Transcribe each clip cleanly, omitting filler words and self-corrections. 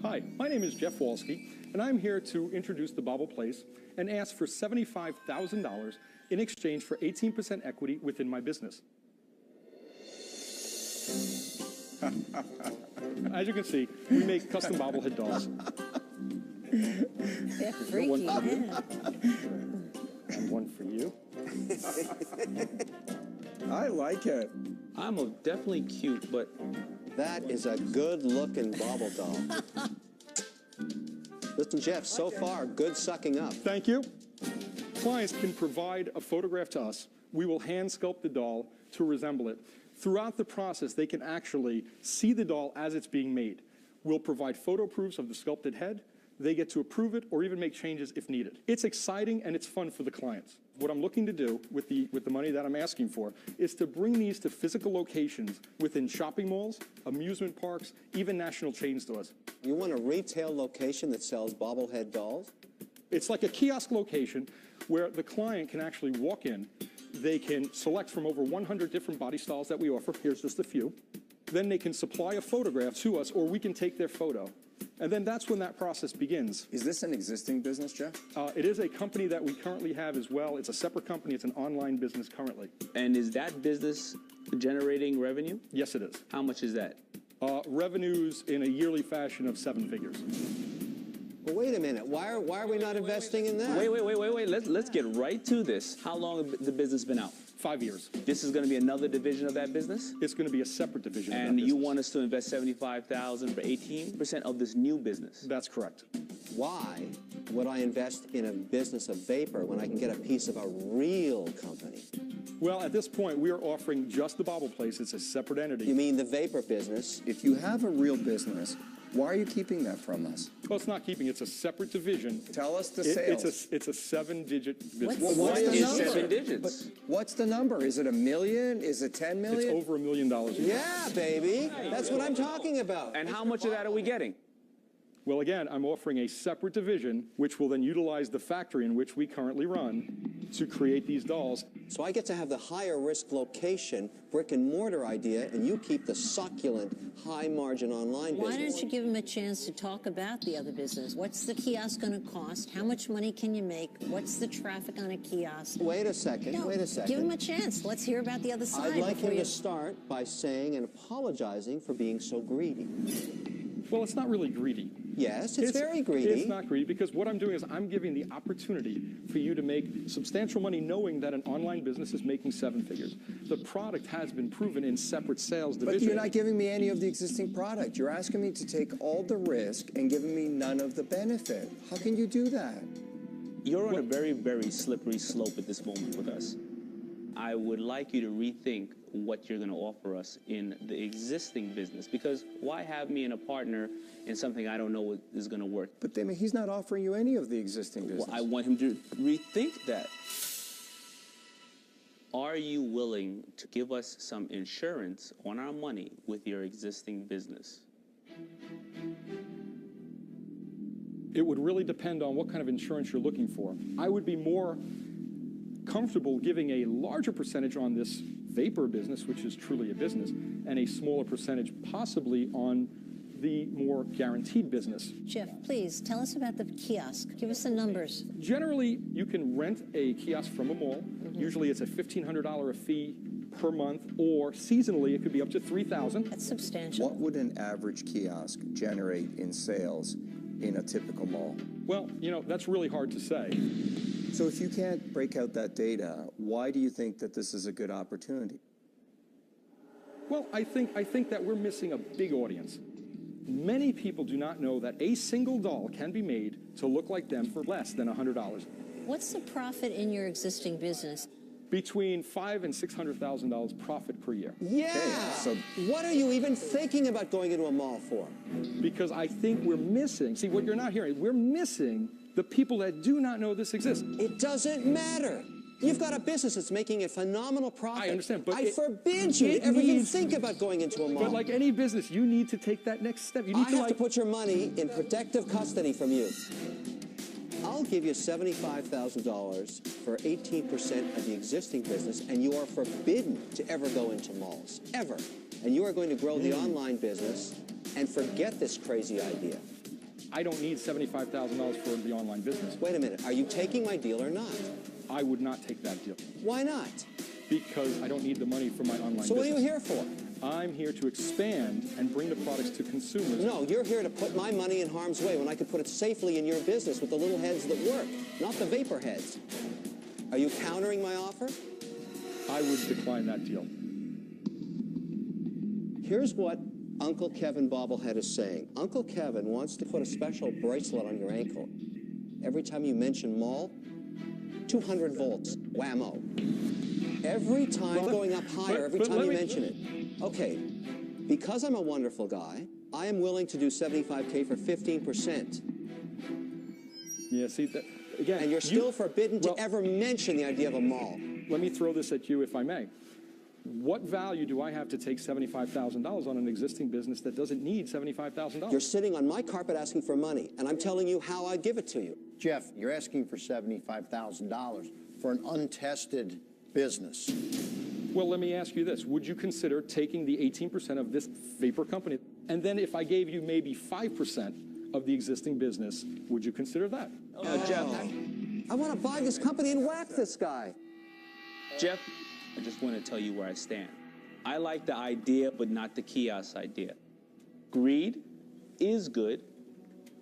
Hi, my name is Jeff Walsky, and I'm here to introduce the Bobble Place and ask for $75,000 in exchange for 18% equity within my business. As you can see, we make custom bobblehead dolls. They're freaky, yeah. And one for you. I like it. I'm definitely cute, but That is a good-looking bobble doll. Listen, Jeff, so far, good sucking up. Thank you. Clients can provide a photograph to us. We will hand sculpt the doll to resemble it. Throughout the process, they can actually see the doll as it's being made. We'll provide photo proofs of the sculpted head. They get to approve it or even make changes if needed. It's exciting and it's fun for the clients. What I'm looking to do with the money that I'm asking for is to bring these to physical locations within shopping malls, amusement parks, even national chain stores. You want a retail location that sells bobblehead dolls? It's like a kiosk location where the client can actually walk in. They can select from over 100 different body styles that we offer. Here's just a few. Then they can supply a photograph to us, or we can take their photo. And then that's when that process begins. Is this an existing business, Jeff? It is a company that we currently have as well. It's a separate company. It's an online business currently. and is that business generating revenue? Yes, it is. How much is that? Revenues in a yearly fashion of 7 figures. Well, wait a minute. Why are we not investing in that? Wait. Let's get right to this. How long has the business been out? 5 years. This is going to be another division of that business? It's going to be a separate division of that And you business. want us to invest $75,000 for 18% of this new business? That's correct. Why would I invest in a business of vapor when I can get a piece of a real company? Well, at this point, we are offering just the Bobble Place. It's a separate entity. You mean the vapor business? If you have a real business, why are you keeping that from us? Well, it's not keeping. It's a separate division. Tell us the sales. It's a 7-digit business. What's What's the It's number? 7 digits. What's the number? Is it $1 million? Is it 10 It's million? over $1 million. Yeah, baby. That's what I'm talking about. And how much of that are we getting? Well, again, I'm offering a separate division, which will then utilize the factory in which we currently run to create these dolls. So I get to have the higher risk location, brick and mortar idea, and you keep the succulent, high margin online Why business. don't you give him a chance to talk about the other business? What's the kiosk going to cost? How much money can you make? What's the traffic on a kiosk? Wait a second, No, wait a second. give him a chance. Let's hear about the other side. I'd like before him you... to start by saying and apologizing for being so greedy. Well, it's not really greedy. Yes, it's very greedy. It's not greedy because what I'm doing is I'm giving the opportunity for you to make substantial money knowing that an online business is making 7 figures. The product has been proven in separate sales divisions. But you're not giving me any of the existing product. You're asking me to take all the risk and giving me none of the benefit. How can you do that? You're on a very, very slippery slope at this moment with us. I would like you to rethink what you're going to offer us in the existing business, because why have me and a partner in something I don't know is going to work? But then he's not offering you any of the existing business. Well, I want him to rethink that. Are you willing to give us some insurance on our money with your existing business? It would really depend on what kind of insurance you're looking for. I would be more comfortable giving a larger percentage on this vapor business, which is truly a business, and a smaller percentage possibly on the more guaranteed business. Jeff, please tell us about the kiosk. Give us the numbers. Generally, you can rent a kiosk from a mall. Usually it's a $1,500 a fee per month, or seasonally it could be up to $3,000. That's substantial. What would an average kiosk generate in sales in a typical mall? Well, you know, that's really hard to say. So if you can't break out that data, why do you think that this is a good opportunity? Well, I think that we're missing a big audience. Many people do not know that a single doll can be made to look like them for less than $100. What's the profit in your existing business? Between $500,000 and $600,000 profit per year. Yeah. so- What are you even thinking about going into a mall for? Because I think we're missing, see what you're not hearing, we're missing the people that do not know this exists. It doesn't matter. You've got a business that's making a phenomenal profit. I understand, but I forbid you to ever even think about going into a mall. But like any business, you need to take that next step. You need I to have to like, put your money in protective custody from you. I'll give you $75,000 for 18% of the existing business, and you are forbidden to ever go into malls, ever. And you are going to grow the online business and forget this crazy idea. I don't need $75,000 for the online business. Wait a minute. Are you taking my deal or not? I would not take that deal Why not? because I don't need the money for my online So business. what are you here for? I'm here to expand and bring the products to consumers. No, you're here to put my money in harm's way when I could put it safely in your business with the little heads that work, not the vapor heads. Are you countering my offer? I would decline that deal. Here's what Uncle Kevin Bobblehead is saying. Uncle Kevin wants to put a special bracelet on your ankle. Every time you mention mall, 200 volts, whammo. Every time going up higher, every time you mention it. Okay, because I'm a wonderful guy, I am willing to do 75K for 15%. Yeah, see, that, again... And you're still forbidden well, to ever mention the idea of a mall. Let me throw this at you, if I may. What value do I have to take $75,000 on an existing business that doesn't need $75,000? You're sitting on my carpet asking for money, and I'm telling you how I'd give it to you. Jeff, you're asking for $75,000 for an untested business. Well, let me ask you this. Would you consider taking the 18% of this vapor company, and then if I gave you maybe 5% of the existing business, would you consider that? Jeff, I want to buy this company and whack this guy. Jeff, I just want to tell you where I stand. I like the idea, but not the kiosk idea. Greed is good,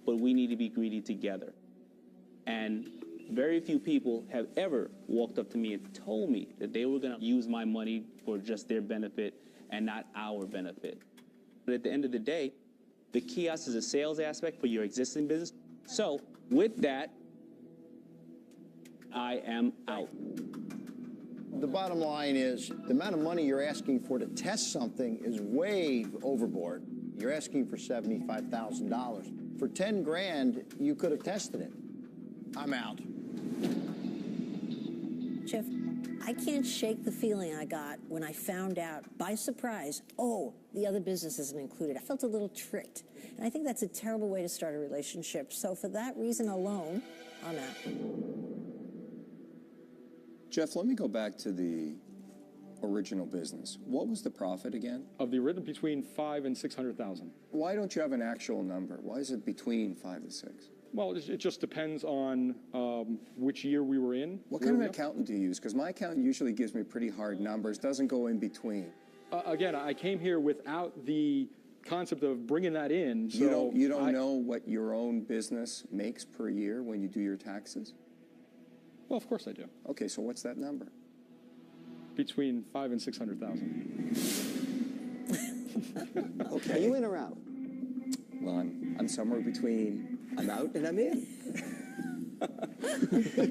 but we need to be greedy together. And very few people have ever walked up to me and told me that they were going to use my money for just their benefit and not our benefit. But at the end of the day, the kiosk is a sales aspect for your existing business. So with that, I am out. The bottom line is the amount of money you're asking for to test something is way overboard. You're asking for $75,000. For 10 grand, you could have tested it. I'm out. Jeff, I can't shake the feeling I got when I found out by surprise, oh, the other business isn't included. I felt a little tricked. And I think that's a terrible way to start a relationship. So for that reason alone, I'm out. Jeff, let me go back to the original business. What was the profit again? Of the original, between 5 and 600,000. Why don't you have an actual number? Why is it between 5 and 6? Well, it just depends on which year we were in. What kind of an accountant do you use? Because my accountant usually gives me pretty hard numbers, doesn't go in between. Again, I came here without the concept of bringing that in. So You don't know what your own business makes per year when you do your taxes? Well, of course I do. Okay, so what's that number? Between 5 and 600,000. Okay. Are you in or out? Well, I'm somewhere between I'm out and I'm in.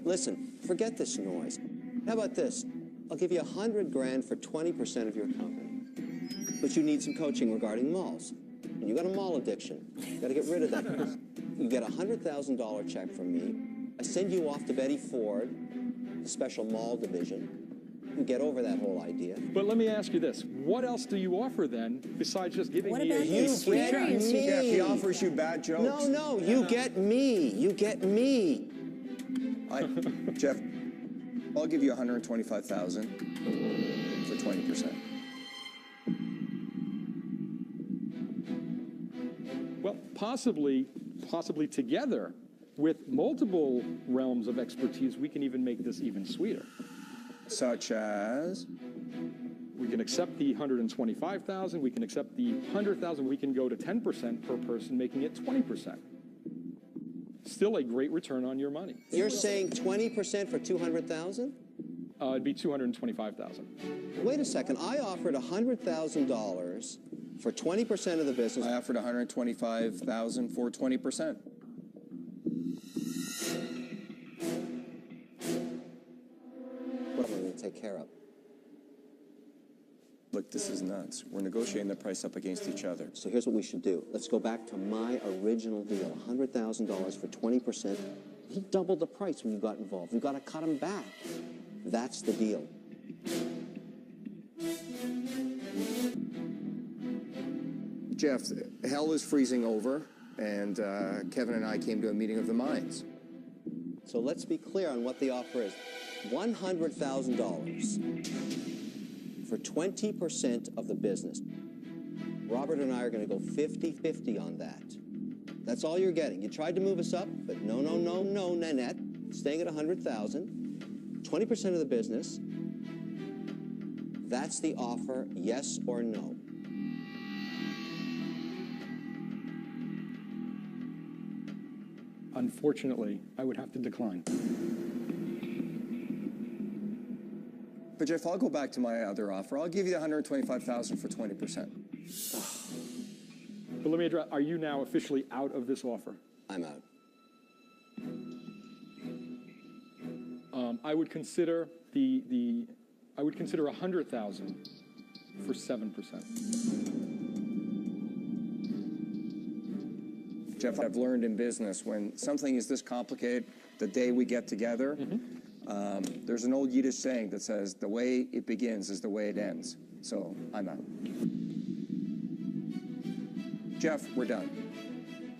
Listen, forget this noise. How about this? I'll give you 100 grand for 20% of your company. But you need some coaching regarding malls. And you got a mall addiction. You got to get rid of that. You get a $100,000 check from me. I send you off to Betty Ford, the special mall division. You get over that whole idea. But let me ask you this. What else do you offer then besides just giving What me about a you? sweet check? Experience. Jeff, he offers you bad jokes. No, you get me. You get me. Jeff, I'll give you $125,000 for 20%. Well, possibly together with multiple realms of expertise, we can even make this even sweeter. Such as? We can accept the 125,000. We can accept the 100,000. We can go to 10% per person, making it 20%. Still a great return on your money. You're saying 20% for 200,000? It'd be 225,000. Wait a second. I offered $100,000 for 20% of the business. I offered $125,000 for 20%. What am I going to take care of? Look, this is nuts. We're negotiating the price up against each other. So here's what we should do. Let's go back to my original deal, $100,000 for 20%. He doubled the price when you got involved. We've got to cut him back. That's the deal. Jeff, hell is freezing over, and Kevin and I came to a meeting of the minds. So let's be clear on what the offer is. $100,000 for 20% of the business. Robert and I are going to go 50-50 on that. That's all you're getting. You tried to move us up, but no, no, no, no, Nanette. Staying at 100,000, 20% of the business. That's the offer, yes or no? Unfortunately, I would have to decline. But Jeff, I'll go back to my other offer. I'll give you the 125,000 for 20%. But let me address, are you now officially out of this offer? I'm out. I would consider I would consider 100,000 for 7%. Jeff, I've learned in business when something is this complicated, the day we get together, there's an old Yiddish saying that says, the way it begins is the way it ends. So I'm out. Jeff, we're done.